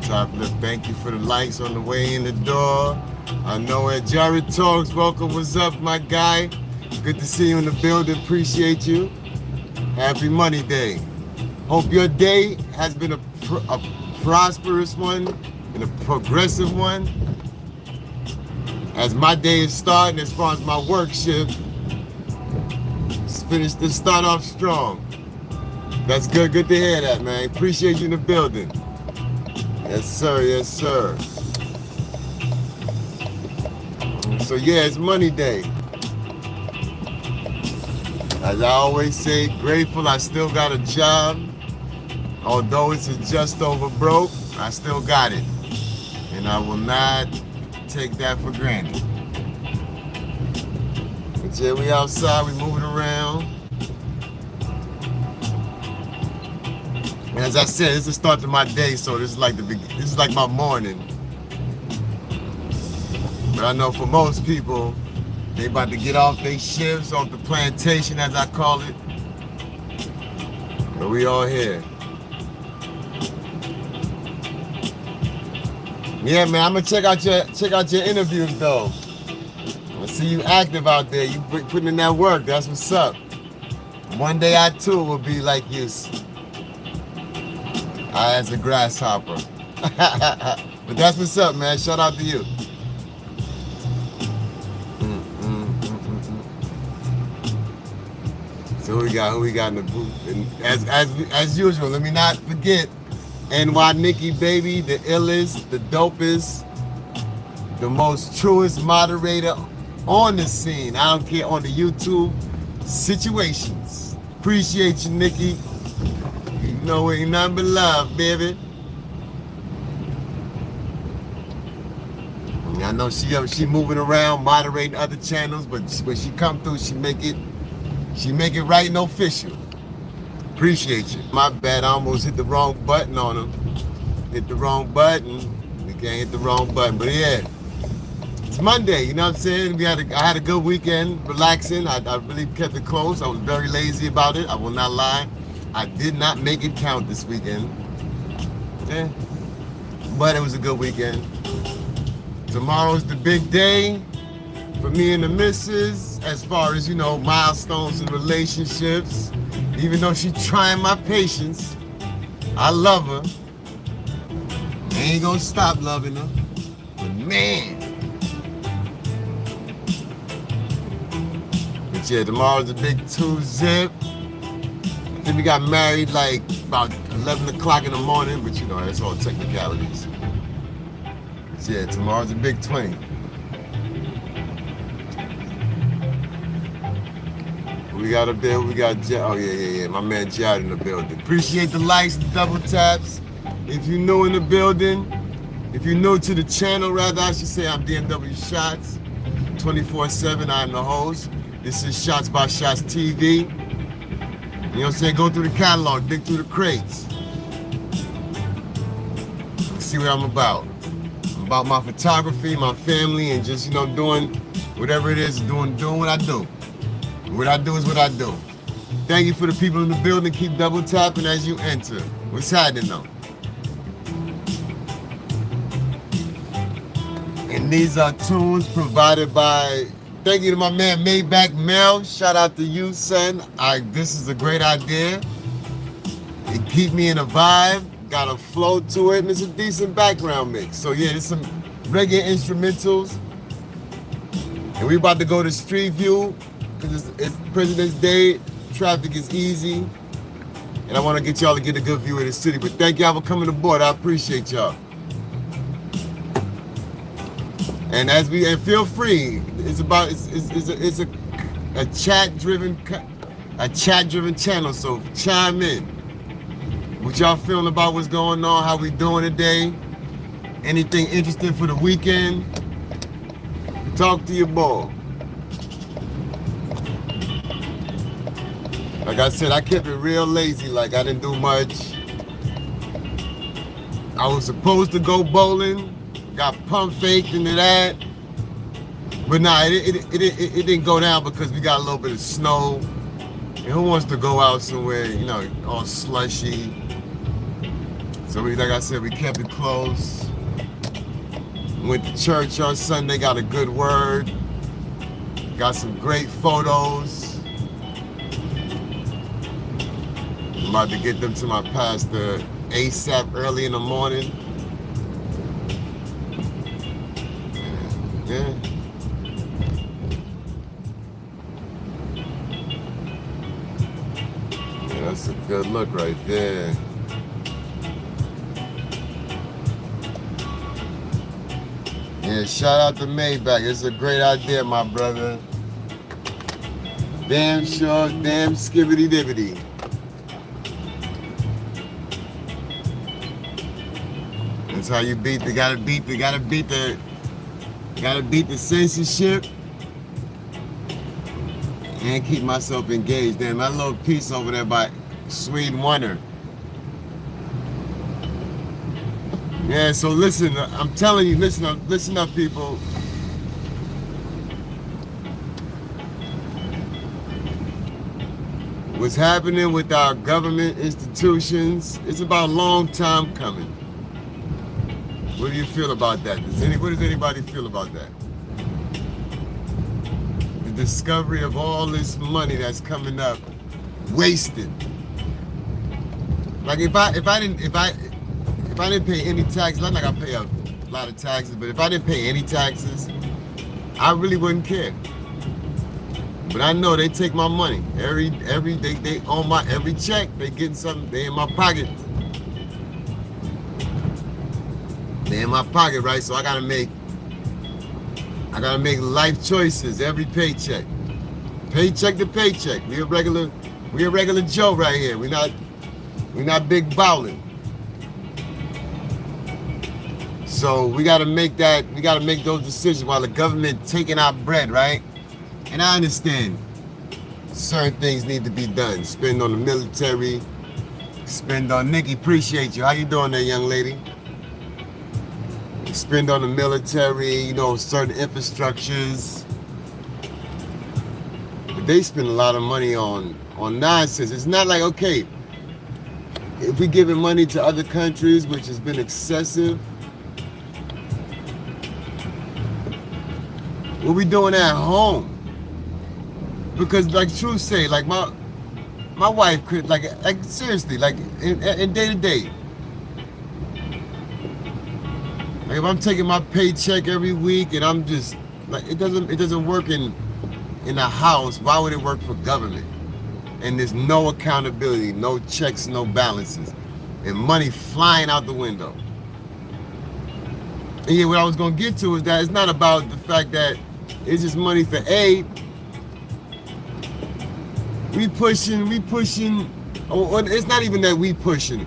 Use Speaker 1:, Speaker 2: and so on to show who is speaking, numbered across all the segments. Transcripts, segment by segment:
Speaker 1: top lip. Thank you for the likes on the way in the door. I know it. Jared Talks, welcome. What's up, my guy? Good to see you in the building. Appreciate you. Happy Money Day. Hope your day has been a prosperous one and a progressive one. As my day is starting, as far as my work shift, let's start off strong. That's good. Good to hear that, man. Appreciate you in the building. Yes, sir. Yes, sir. So yeah, it's Money Day. As I always say, grateful I still got a job. Although it's just over broke, I still got it. And I will not take that for granted. But yeah, we outside, we moving around. And as I said, this is the start of my day, so this is like my morning. But I know for most people, they about to get off their shifts, off the plantation, as I call it. But we all here. Yeah, man, I'm gonna check out your interviews though. I see you active out there. You putting in that work. That's what's up. One day I too will be like you. I as a grasshopper. But that's what's up, man. Shout out to you. So who we got in the booth? And as usual, let me not forget NY Nikki, baby, the illest, the dopest, the most truest moderator on the scene. I don't care, on the YouTube situations. Appreciate you, Nikki. You know ain't nothing but love, baby. I know she moving around, moderating other channels, but when she come through, she make it right and official. Appreciate you. My bad, I almost hit the wrong button on him. Hit the wrong button. We can't hit the wrong button, but yeah. It's Monday, you know what I'm saying? I had a good weekend, relaxing. I really kept it close. I was very lazy about it, I will not lie. I did not make it count this weekend. Yeah. But it was a good weekend. Tomorrow's the big day for me and the missus, as far as, you know, milestones in relationships. Even though she's trying my patience, I love her. I ain't gonna stop loving her. But man. But yeah, tomorrow's a big 2-zip. I think we got married like about 11 o'clock in the morning, but you know, that's all technicalities. But yeah, tomorrow's a big 20. We got up there, we got, oh yeah, my man Jared in the building. Appreciate the likes, the double taps. If you're new in the building, if you're new to the channel, rather, I should say, I'm DMW Shotz. 24/7, I'm the host. This is Shotz by Shotz TV. You know what I'm saying? Go through the catalog, dig through the crates. See what I'm about. I'm about my photography, my family, and just, you know, doing whatever it is, doing what I do. What I do is what I do. Thank you for the people in the building. Keep double tapping as you enter. What's happening though? And these are tunes provided by, thank you to my man Maybach Mel. Shout out to you, son. This is a great idea. It keep me in a vibe, got a flow to it, and it's a decent background mix. So yeah, there's some reggae instrumentals. And we about to go to Street View. Because it's President's Day, traffic is easy, and I want to get y'all to get a good view of the city. But thank y'all for coming aboard. I appreciate y'all. And feel free. It's a chat-driven channel. So chime in. What y'all feeling about what's going on? How we doing today? Anything interesting for the weekend? Talk to your boy. Like I said, I kept it real lazy, like I didn't do much. I was supposed to go bowling, got pump faked into that. But nah, it didn't go down because we got a little bit of snow. And who wants to go out somewhere, you know, all slushy? So like I said, we kept it close. Went to church on Sunday, got a good word. Got some great photos. I'm about to get them to my pastor ASAP early in the morning. Yeah. Yeah, that's a good look right there. Yeah, shout out to Maybach. It's a great idea, my brother. Damn sure, damn skibbity dibbity. That's how you beat the gotta beat the censorship and keep myself engaged. Damn, that little piece over there by Sweet Wonder. Yeah, so listen, I'm telling you, listen up, people. What's happening with our government institutions, it's about a long time coming. What do you feel about that? What does anybody feel about that? The discovery of all this money that's coming up, wasted. Like if I didn't pay any taxes, not like I pay a lot of taxes, but if I didn't pay any taxes, I really wouldn't care. But I know they take my money they own my every check. They getting something. They in my pocket. They in my pocket, right? So I gotta make life choices every paycheck, paycheck to paycheck. We a regular Joe right here. We're not big bowling. So we gotta make those decisions while the government taking our bread, right? And I understand certain things need to be done. Spend on the military, spend on Nikki, appreciate you. How you doing there, young lady? Spend on the military, certain infrastructures. But they spend a lot of money on nonsense. It's not like, okay, if we giving money to other countries, which has been excessive, what we doing at home? Because like Truth say, like my wife could, like seriously, like in day to day. Like if I'm taking my paycheck every week and I'm just like it doesn't work in a house, why would it work for government? And there's no accountability, no checks, no balances, and money flying out the window. And yeah, what I was gonna get to is that it's not about the fact that it's just money for aid. We pushing, it's not even that we pushing.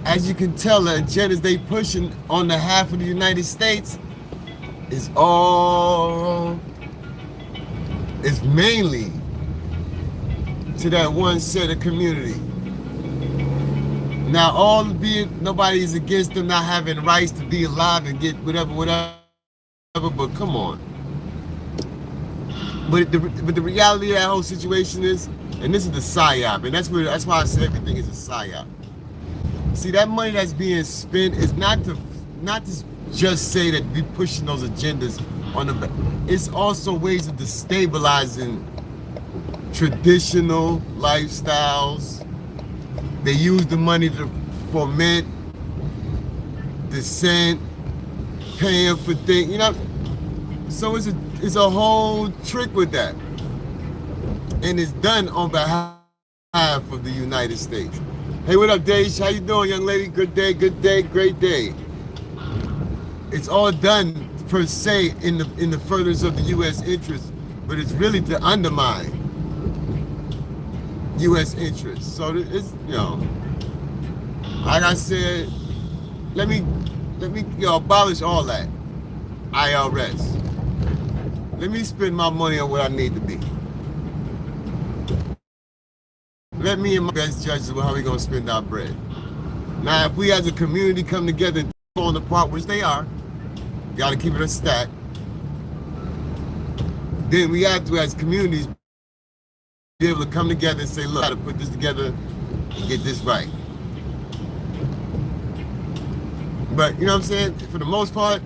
Speaker 1: As you can tell, the agendas they pushing on the half of the United States is mainly to that one set of community. Now, albeit nobody's against them not having rights to be alive and get whatever, but come on. But the reality of that whole situation is, and this is the psyop, and that's why I say everything is a psyop. See, that money that's being spent is not to just say that we pushing those agendas on the back. It's also ways of destabilizing traditional lifestyles. They use the money to foment dissent, paying for things, So it's a whole trick with that, and it's done on behalf of the United States. Hey, what up, Dej? How you doing, young lady? Good day, great day. It's all done per se in the furtherance of the U.S. interest, but it's really to undermine U.S. interests. So it's like I said, let me abolish all that IRS. Let me spend my money on what I need to be. Let me and my best judges of how we're going to spend our bread. Now, if we as a community come together and fall apart, which they are, got to keep it a stack, then we have to, as communities, be able to come together and say, look, I got to put this together and get this right. But you know what I'm saying? For the most part,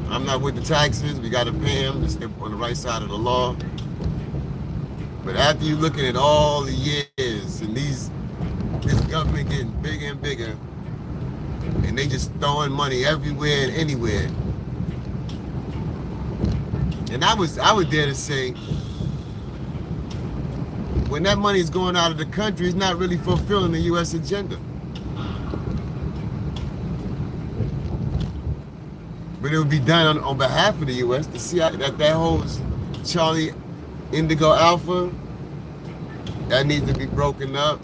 Speaker 1: I'm not with the taxes. We got to pay them to step on the right side of the law. But after you looking at all the years and this government getting bigger and bigger, and they just throwing money everywhere and anywhere. And I would dare to say, when that money is going out of the country, it's not really fulfilling the U.S. agenda. But it would be done on behalf of the U.S. to see that whole Charlie Indigo Alpha, that needs to be broken up.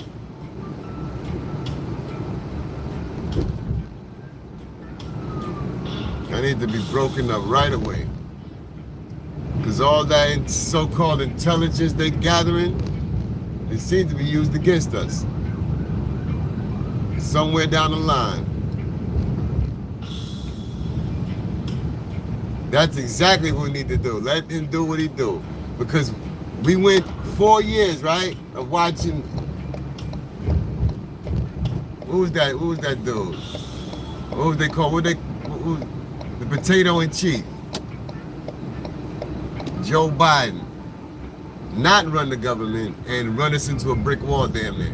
Speaker 1: That needs to be broken up right away. Because all that so-called intelligence they're gathering, it seems to be used against us. Somewhere down the line. That's exactly what we need to do. Let him do what he do. Because we went 4 years, right, of watching. Who was that dude? What was they called? The potato in chief. Joe Biden. Not run the government and run us into a brick wall, damn near.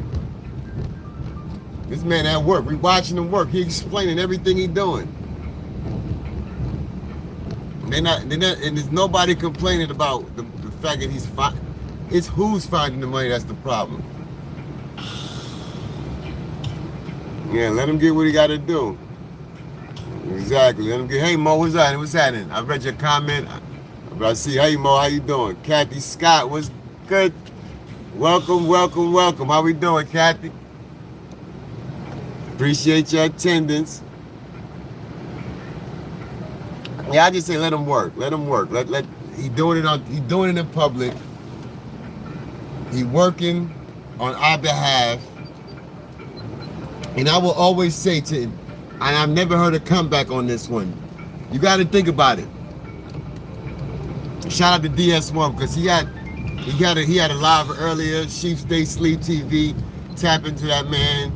Speaker 1: This man at work. We watching him work. He explaining everything he doing. They're not, and there's nobody complaining about the fact that he's fine. It's who's finding the money that's the problem. Yeah, let him get what he got to do. Exactly. Let him get. Hey Mo, what's happening? I read your comment. But I see. Hey Mo, how you doing? Kathy Scott, what's good? Welcome. How we doing, Kathy? Appreciate your attendance. Yeah, I just say let him work. Let he doing it in public. He working on our behalf. And I will always say to him, and I've never heard a comeback on this one. You got to think about it. Shout out to DS1 because he had a live earlier. Sheep Stay Sleep TV. Tap into that man.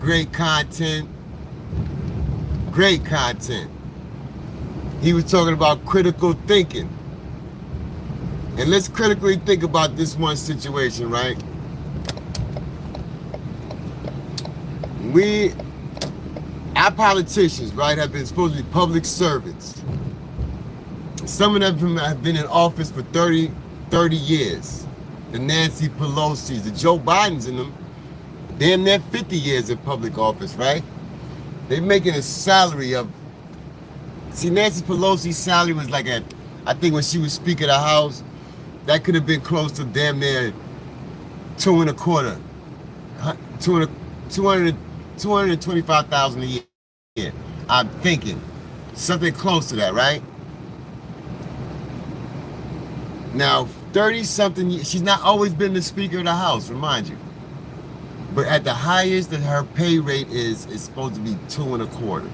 Speaker 1: Great content. He was talking about critical thinking. And let's critically think about this one situation, right? Our politicians, right, have been supposed to be public servants. Some of them have been in office for 30 years. The Nancy Pelosi's, the Joe Biden's in them, damn near 50 years in public office, right? They're making a salary of, see, Nancy Pelosi's salary was like I think when she was Speaker of the House, that could have been close to damn near $225,000 a year. I'm thinking something close to that, right? Now, 30-something years, she's not always been the Speaker of the House, remind you. But at the highest that her pay rate is supposed to be $225,000.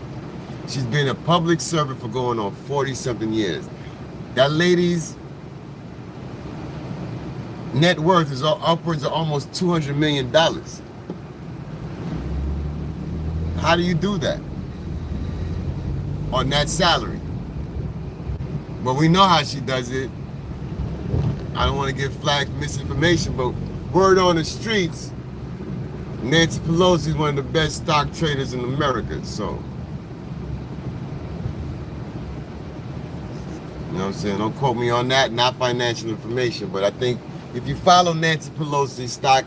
Speaker 1: She's been a public servant for going on 40-something years. That lady's net worth is upwards of almost $200 million. How do you do that on that salary? Well, we know how she does it. I don't want to give flagged misinformation, but word on the streets, Nancy Pelosi is one of the best stock traders in America, so. You know what I'm saying? Don't quote me on that, not financial information, but I think if you follow Nancy Pelosi's stock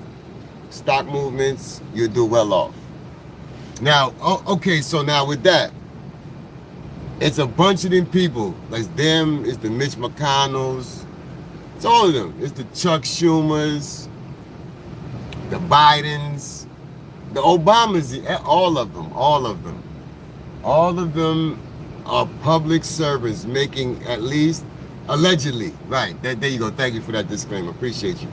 Speaker 1: movements, you'll do well off. Now, okay, so now with that, it's a bunch of them people. Like them, it's the Mitch McConnells, it's all of them. It's the Chuck Schumers, the Bidens, the Obamas, all of them. All of them are public servants making at least, allegedly, right, there you go, thank you for that disclaimer, appreciate you.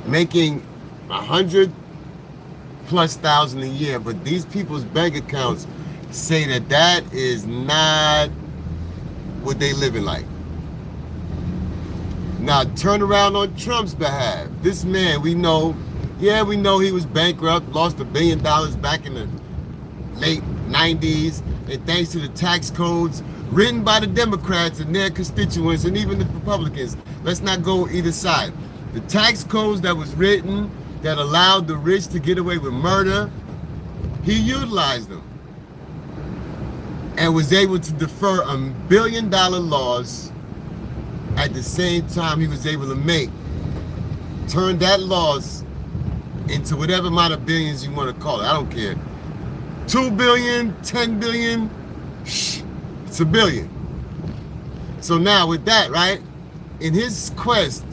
Speaker 1: Making 100,000+ a year, but these people's bank accounts say that is not what they living like. Now turn around on Trump's behalf. This man, we know he was bankrupt, lost $1 billion back in the late 90s, and thanks to the tax codes written by the Democrats and their constituents and even the Republicans. Let's not go either side. The tax codes that was written that allowed the rich to get away with murder, he utilized them and was able to defer $1 billion laws at the same time he was able to turn that loss into whatever amount of billions you want to call it. I don't care. 2 billion, 10 billion, it's $1 billion. So now with that, right, in his quest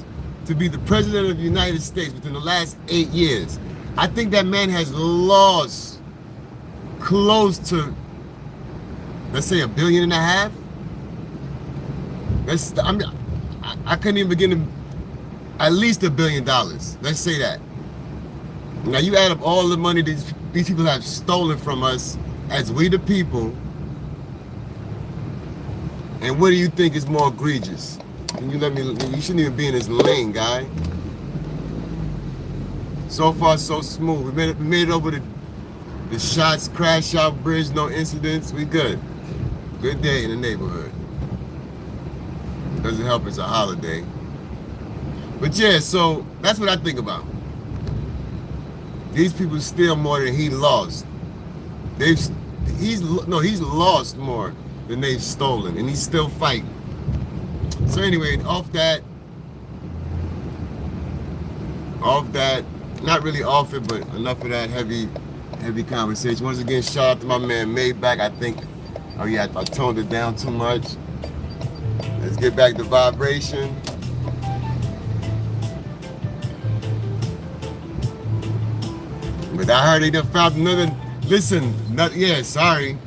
Speaker 1: to be the president of the United States within the last 8 years, I think that man has lost close to, let's say, $1.5 billion. I couldn't even begin to, at least $1 billion. Let's say that. Now you add up all the money these people have stolen from us as we the people, and what do you think is more egregious? Can you let me, you shouldn't even be in this lane, guy. So far, so smooth. We made it over the Shotz crash out bridge, no incidents. We good. Good day in the neighborhood. Doesn't help it's a holiday. But yeah, so that's what I think about. These people steal more than he lost. He's lost more than they've stolen, and he's still fighting. So anyway, off that, not really off it, but enough of that heavy conversation. Once again, shout out to my man Maybach. I think, oh yeah, I toned it down too much. Let's get back to vibration. But I heard they done found another, sorry.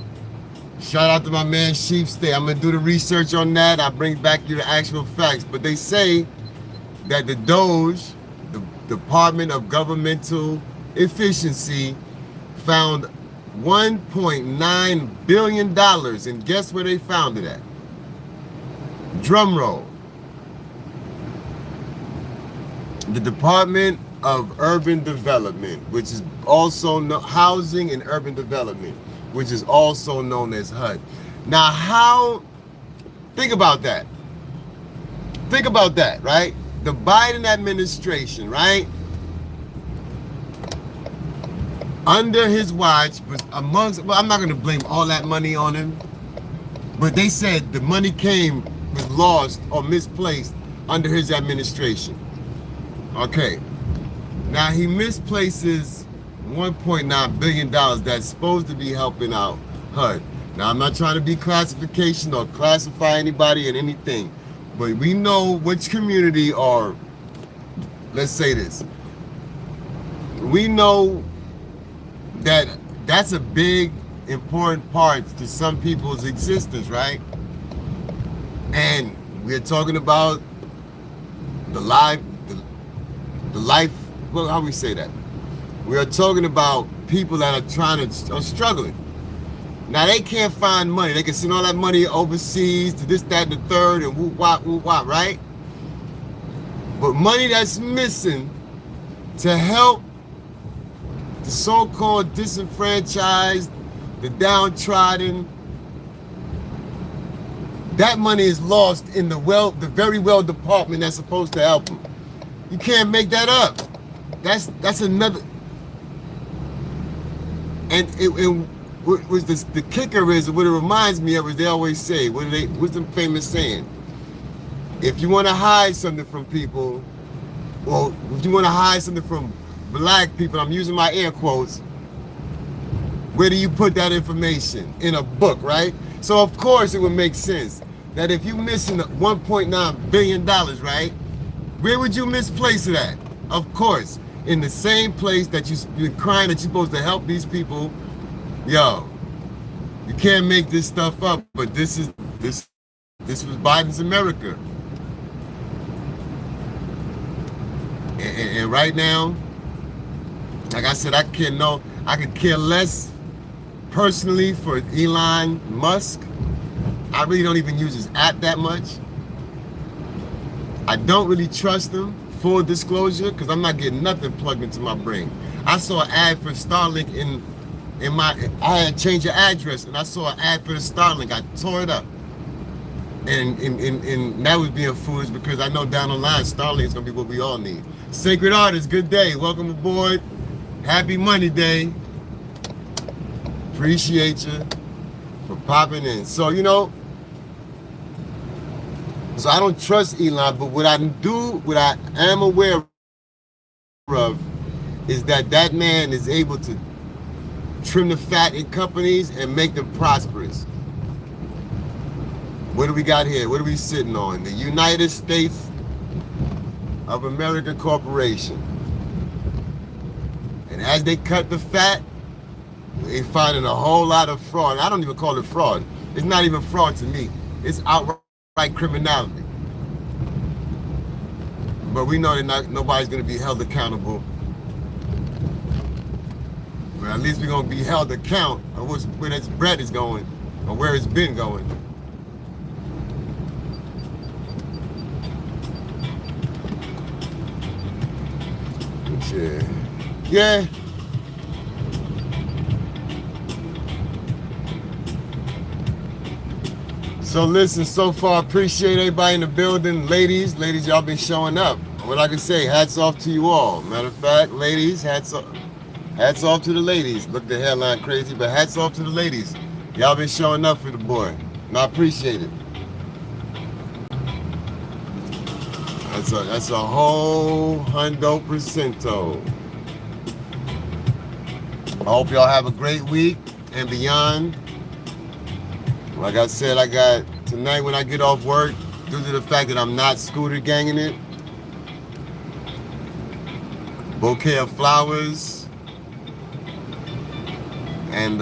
Speaker 1: Shout out to my man Sheepsday. I'm gonna do the research on that. I'll bring back you the actual facts. But they say that the DOGE, the Department of Governmental Efficiency, found $1.9 billion. And guess where they found it at? Drum roll. The Department of Urban Development, which is also Housing and Urban Development, which is also known as HUD. Now, think about that. Think about that, right? The Biden administration, right? Under his watch was well, I'm not gonna blame all that money on him, but they said the money was lost or misplaced under his administration. Okay. Now he misplaces $1.9 billion that's supposed to be helping out HUD. Now I'm not trying to be classification or classify anybody in anything, but we know which community, or let's say this. We know that that's a big, important part to some people's existence, right? And we're talking about the life, well, how we say that? We are talking about people that are struggling. Now they can't find money. They can send all that money overseas to this, that, and the third, and whoop, wop, right? But money that's missing to help the so-called disenfranchised, the downtrodden, that money is lost in the very well department that's supposed to help them. You can't make that up. That's another. And what was the kicker is, what it reminds me of is they always say, what's the famous saying? If you want to hide something from people, or if you want to hide something from black people, I'm using my air quotes, where do you put that information? In a book, right? So of course it would make sense that if you're missing $1.9 billion, right? Where would you misplace it at? Of course, in the same place that you've been crying that you're supposed to help these people. Yo, you can't make this stuff up, but this was Biden's America. And right now, like I said, I could care less personally for Elon Musk. I really don't even use his app that much. I don't really trust him, full disclosure, because I'm not getting nothing plugged into my brain. I saw an ad for Starlink I had to change the address, and I saw an ad for the Starlink. I tore it up. And that was being foolish because I know down the line Starlink is gonna be what we all need. Sacred Artist, good day. Welcome aboard. Happy Money Day. Appreciate you for popping in. So so I don't trust Elon, but what I am aware of is that man is able to trim the fat in companies and make them prosperous. What do we got here? What are we sitting on? The United States of America Corporation. And as they cut the fat, they're finding a whole lot of fraud. I don't even call it fraud. It's not even fraud to me. It's outright criminality. But we know that nobody's going to be held accountable. But at least we're going to be held account of where this bread is going or where it's been going. Yeah. So listen, so far, appreciate everybody in the building. Ladies, y'all been showing up. What I can say, hats off to you all. Matter of fact, ladies, hats off to the ladies. Look, the headline crazy, but hats off to the ladies. Y'all been showing up for the boy, and I appreciate it. That's a whole 100%. I hope y'all have a great week and beyond. Like I said, I got tonight when I get off work, due to the fact that I'm not scooter ganging it, bouquet of flowers and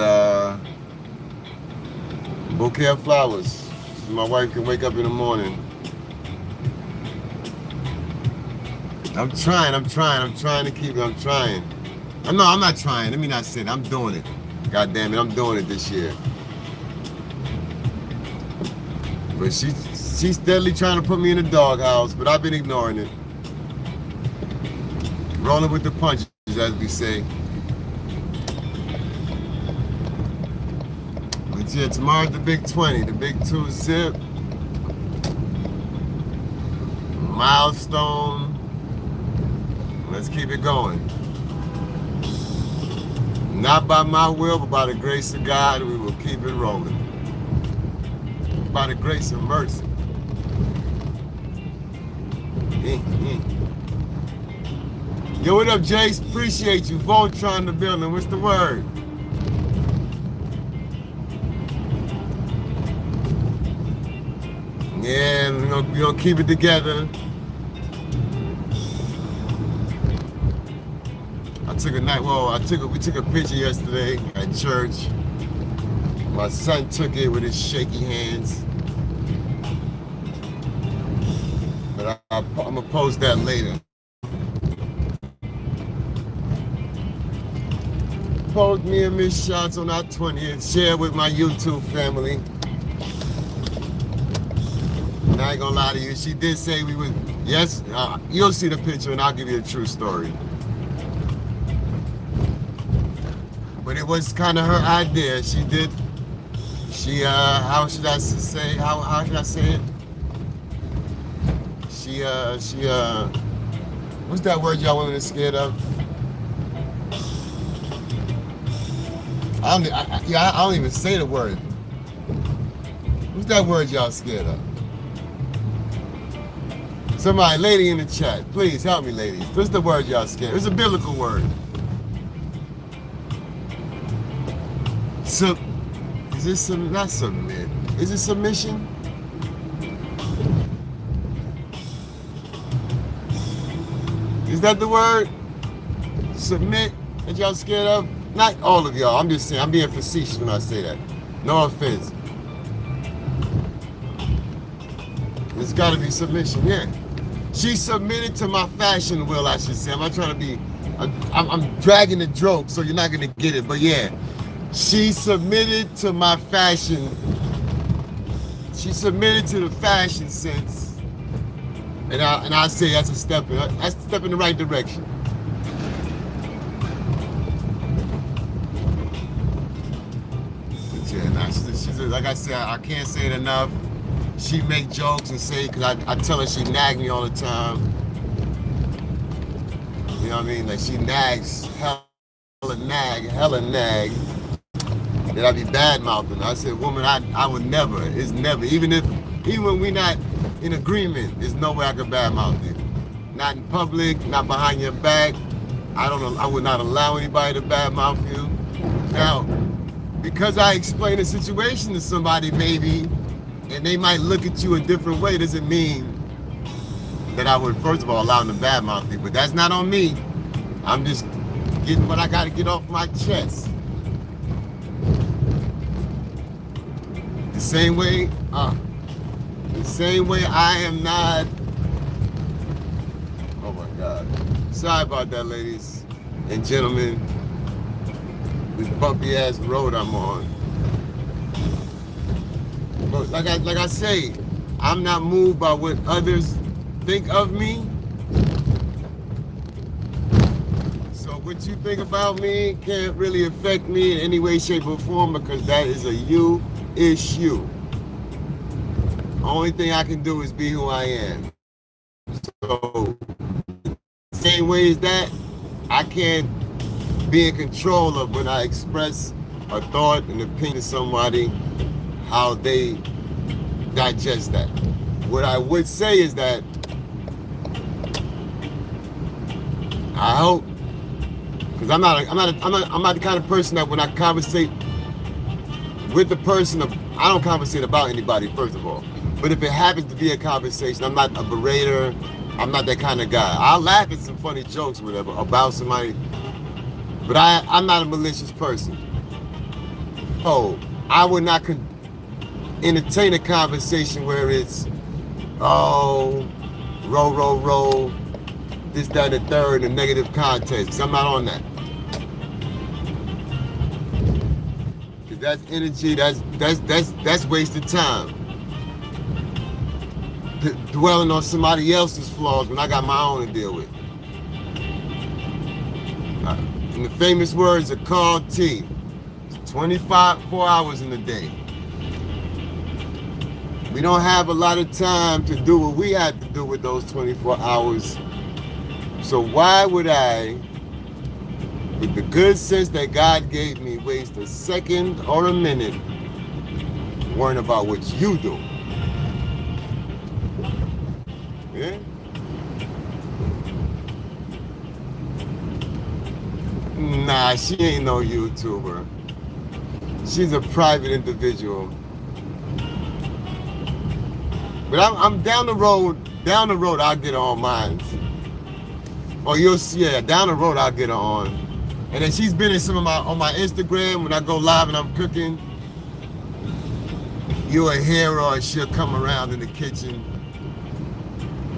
Speaker 1: bouquet of flowers so my wife can wake up in the morning. I'm trying to keep it, I'm trying. No, I'm not trying, let me not say it, I'm doing it. God damn it, I'm doing it this year. But she's steadily trying to put me in the doghouse, but I've been ignoring it. Rolling with the punches, as we say. But yeah, tomorrow's the big 20, the big 2 zip. Milestone. Let's keep it going. Not by my will, but by the grace of God, we will keep it rolling. By the grace and mercy. Yo, what up, Jace? Appreciate you. Voltron in the building. What's the word? Yeah, we're gonna keep it together. We took a picture yesterday at church. My son took it with his shaky hands. But I'm gonna post that later. Post me and Miss Shotz on our 20th. Share with my YouTube family. And I ain't gonna lie to you. She did say we would. Yes, you'll see the picture and I'll give you a true story. But it was kind of her idea. She, how should I say, how should I say it? What's that word y'all women are scared of? I don't even say the word. What's that word y'all scared of? Somebody, lady in the chat, please help me, ladies. What's the word y'all scared? It's a biblical word. So, is this not submit? Is it submission? Is that the word? Submit that y'all scared of? Not all of y'all. I'm just saying. I'm being facetious when I say that. No offense. It's got to be submission. Yeah. She submitted to my fashion will, I should say. I'm not trying to be. I'm dragging the joke, so you're not gonna get it. But yeah. She submitted to my fashion. She submitted to the fashion sense, and I say that's a step in the right direction. like I said, I can't say it enough. She make jokes and say, because I tell her she nag me all the time. You know what I mean? Like she nags, hella nag. That I be bad mouthing. I said, woman, I would never. It's never. Even when we not in agreement, there's no way I could bad mouth you. Not in public, not behind your back. I would not allow anybody to bad mouth you. Now, because I explain a situation to somebody maybe, and they might look at you a different way, doesn't mean that I would, first of all, allow them to bad mouth you. But that's not on me. I'm just getting what I got to get off my chest. The same way I am not. Oh my God. Sorry about that, ladies and gentlemen. This bumpy ass road I'm on. But like I say, I'm not moved by what others think of me. So what you think about me can't really affect me in any way, shape, or form, because that is a you issue. Only thing I can do is be who I am. So same way as that, I can't be in control of when I express a thought, an opinion to somebody, how they digest that. What I would say is that I hope, because I'm not the kind of person that when I conversate with the person, I don't conversate about anybody, first of all. But if it happens to be a conversation, I'm not a berater. I'm not that kind of guy. I'll laugh at some funny jokes or whatever about somebody, but I'm not a malicious person. Oh, I would not entertain a conversation where it's, oh, roll, this, that, and the third, in a negative context. I'm not on that. Because that's energy, that's wasted time. Dwelling on somebody else's flaws when I got my own to deal with. In the famous words of Carl T, 4 hours in a day. We don't have a lot of time to do what we had to do with those 24 hours. So why would I, with the good sense that God gave me, waste a second or a minute worrying about what you do? Yeah? Nah, she ain't no YouTuber. She's a private individual. But I'm down the road, I'll get her on mine. Oh, you'll see, yeah, down the road I'll get her on. And then she's been in some of on my Instagram when I go live and I'm cooking. You'll hear her and she'll come around in the kitchen.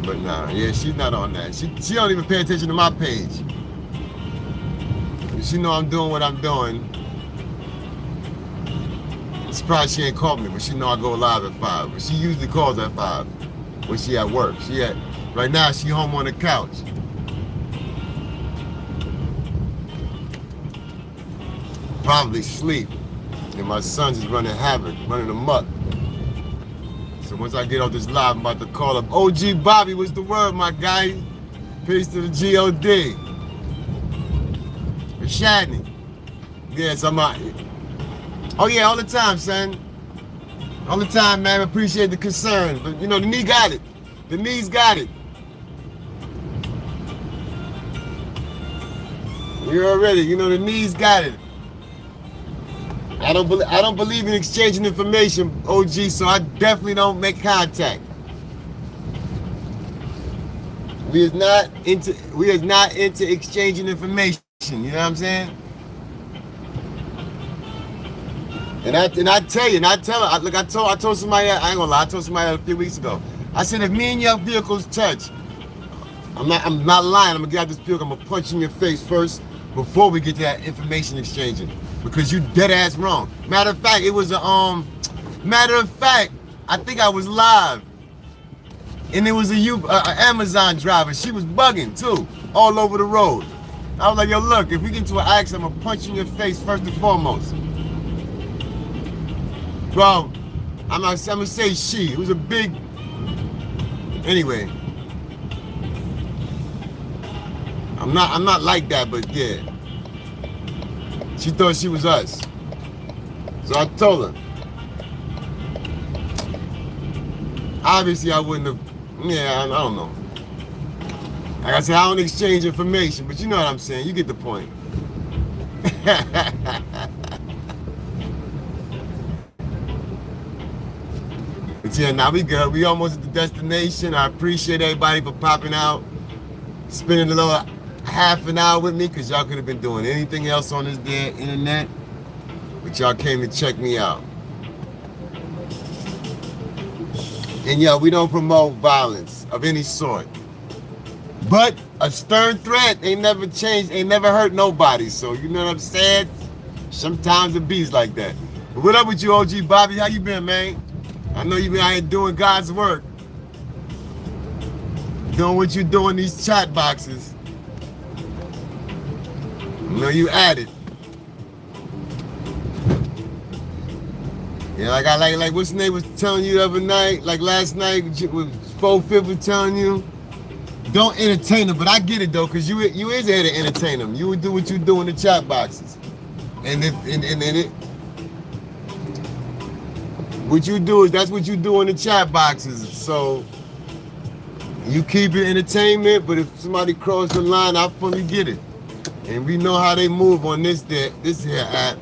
Speaker 1: But nah, yeah, she's not on that. She don't even pay attention to my page. She know I'm doing what I'm doing. I'm surprised she ain't called me, but she know I go live at 5. But she usually calls at 5 when she at work. Right now she home on the couch. Probably sleep. And my son's just running havoc, running amok. So once I get off this live, I'm about to call up OG Bobby. What's the word, my guy? Peace to the G.O.D. Shadney. Yes, I'm out here. Oh yeah, all the time, son. All the time, man. I appreciate the concern. But you know, the knee got it. The knees got it. You already, you know, the knees got it. I don't believe in exchanging information, OG, so I definitely don't make contact. We is not into exchanging information. You know what I'm saying? And I tell her, look, I told somebody, I ain't gonna lie, I told somebody a few weeks ago. I said, if me and your vehicles touch, I'm not lying, I'm gonna get out this vehicle, I'm gonna punch you in your face first before we get to that information exchanging. Because you dead ass wrong. Matter of fact, I think I was live. And it was a Amazon driver. She was bugging too, all over the road. I was like, yo, look, if we get into an accident, I'm gonna punch you in your face first and foremost. Well, I'm gonna say she. It was a big. Anyway, I'm not like that, but yeah. She thought she was us, so I told her. Obviously, I wouldn't have. Yeah, I don't know. Like I said, I don't exchange information, but you know what I'm saying. You get the point. But yeah, now we good. We almost at the destination. I appreciate everybody for popping out, spending a little half an hour with me, because y'all could have been doing anything else on this damn internet, but y'all came to check me out. And yeah, we don't promote violence of any sort. But a stern threat ain't never changed, ain't never hurt nobody. So you know what I'm saying? Sometimes it bees like that. But what up with you, OG Bobby? How you been, man? I know you been out here doing God's work. Doing what you do in these chat boxes. I know you at it. Yeah, like what's the name was telling you the other night, like last night, with 4/5 was telling you, don't entertain them. But I get it though, cause you is there to entertain them. You would do what you do in the chat boxes, and what you do is that's what you do in the chat boxes. So you keep it entertainment, but if somebody cross the line, I fully get it, and we know how they move on this here app.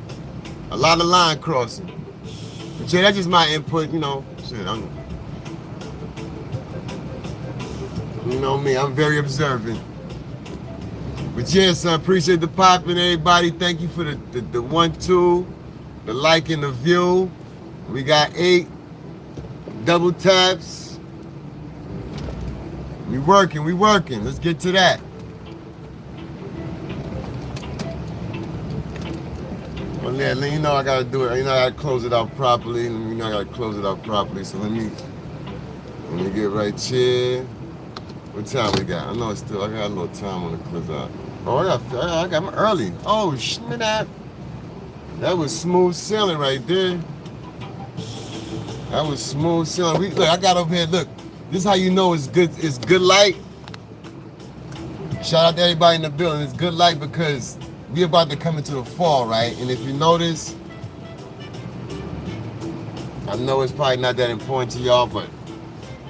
Speaker 1: A lot of line crossing. But yeah, that's just my input, you know. Shit, you know me, I'm very observant. But yes, I appreciate the popping, everybody. Thank you for the 1-2, the like and the view. We got 8 double taps. We working. Let's get to that. Well, yeah, you know I gotta do it. You know I gotta close it out properly. So let me get right here. What time we got? I know it's still. I got a little time on the close out. Oh, I got them early. Oh shit, that was smooth sailing right there. That was smooth sailing. Look, I got over here. Look, this is how you know it's good. It's good light. Shout out to everybody in the building. It's good light because we about to come into the fall, right? And if you notice, I know it's probably not that important to y'all, but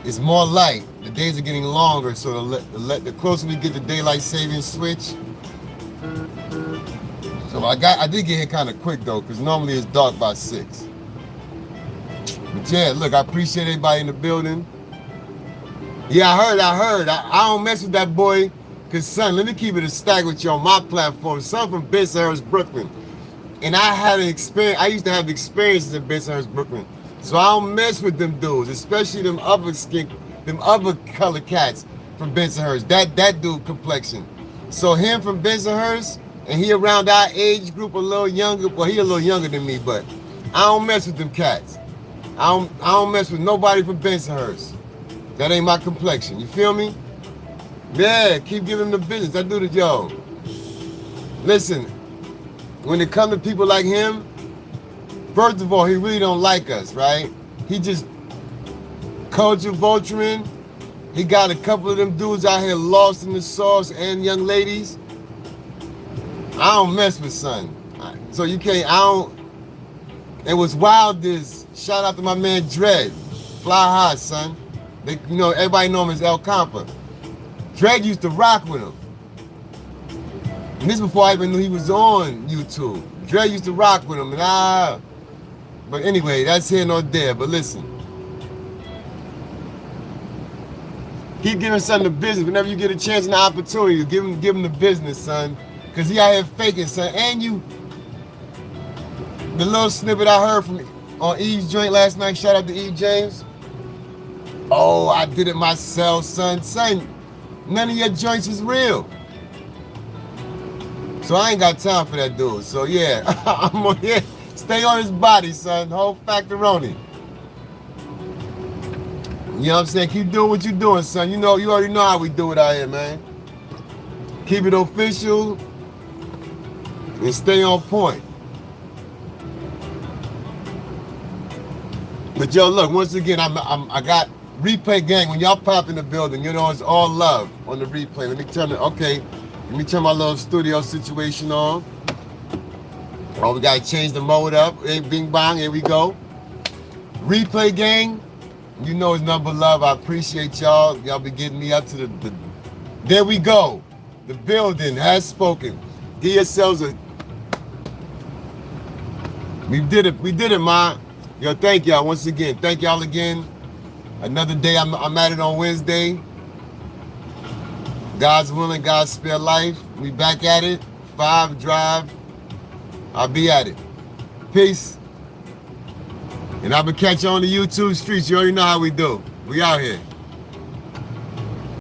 Speaker 1: it's more light. The days are getting longer, so the closer we get to daylight savings switch. So I did get here kind of quick though, because normally it's dark by 6. But yeah, look, I appreciate everybody in the building. Yeah, I heard. I don't mess with that boy. Cause son, let me keep it a stack with you on my platform. Son from Bensonhurst, Brooklyn. And I had an experience, I used to have experiences in Bensonhurst, Brooklyn. So I don't mess with them dudes, especially them other colored cats from Bensonhurst. That dude complexion. So him from Bensonhurst, and he around our age group, a little younger. Well, he a little younger than me, but I don't mess with them cats. I don't mess with nobody from Bensonhurst. That ain't my complexion. You feel me? Yeah, keep giving them the business. That dude is yo. Listen, when it comes to people like him, first of all, he really don't like us, right? He just culture vulturing. He got a couple of them dudes out here lost in the sauce and young ladies. I don't mess with son. So you can't, and what's wild is, shout out to my man Dredd. Fly high, son. You know, everybody know him as El Compa. Dredd used to rock with him. And this before I even knew he was on YouTube. Dredd used to rock with him, but anyway, that's here nor there. But listen, keep giving son the business. Whenever you get a chance and the opportunity, give him the business, son. Cause he out here faking, son. And the little snippet I heard from on Eve's joint last night, shout out to Eve James. Oh, I did it myself, son. Son, none of your joints is real. So I ain't got time for that dude. So yeah, I'm on here. Stay on his body, son. Whole factoroni. You know what I'm saying? Keep doing what you're doing, son. You already know how we do it out here, man. Keep it official and stay on point. But yo, look, once again, I got replay gang. When y'all pop in the building, you know it's all love on the replay. Let me turn it. Okay, let me turn my little studio situation on. Oh, we gotta change the mode up. Hey, bing bong, here we go. Replay gang, you know it's number love. I appreciate y'all. Y'all be getting me up to the. There we go. The building has spoken. Give yourselves a. We did it, man. Yo, thank y'all once again. Thank y'all again. Another day, I'm at it on Wednesday. God's willing, God's spare life. We back at it. 5 drive. I'll be at it. Peace. And I'll be catch you on the YouTube streets. You already know how we do. We out here.